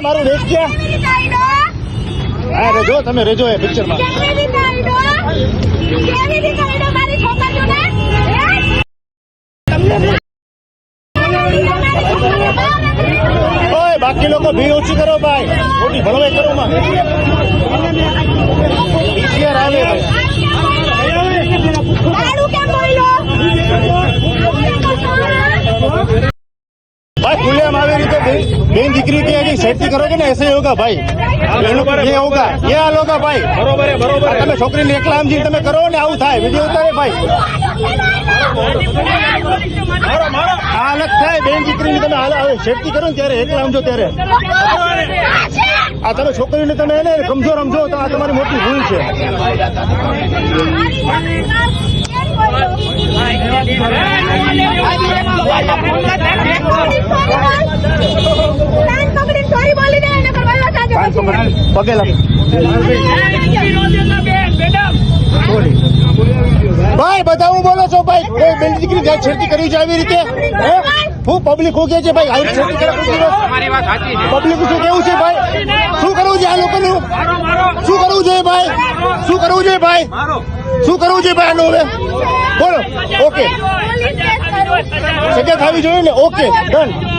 મારું રેસ ક્યાં રેજો તમે રેજો એ પિક્ચર માં બાકી લોકો ભીડ ઓછી કરો ભાઈ મોટી ભણવાઈ કરો માં આવે भाई खुले हम આવી રીતે બેન દીકરી की सेफ्टी करोगे ना ऐसे ही होगा भाई ये होगा ये हाल होगा भाई बरोबर है बरोबर તમે છોકરીને એકલા આમ જીને તમે કરો ને આવું થાય વિડિયો ઉતારે ભાઈ હાલત થાય બેન દીકરીની તમે હાલ સેફટી કરો ને ત્યારે એકલા સમજો ત્યારે આ તમે છોકરીને તમે એને કમજોર સમજો તો આ તમારી મોટી ભૂલ છે પગે લાગે ભાઈ બધા હું બોલો છો ભાઈ કોઈ બેન દીકરી છેડતી કરવી છે આવી રીતે હું પબ્લિક હું કે છે ભાઈ આવી છેડતી કરે પબ્લિક શું કેવું છે ભાઈ શું કરવું છે આ લોકોનું શું કરવું જોઈએ ભાઈ શું કરવું જોઈએ ભાઈ શું કરવું જોઈએ ભાઈ આનું હવે બોલો ઓકે જગ્યા થવી જોઈએ ને ઓકે ડન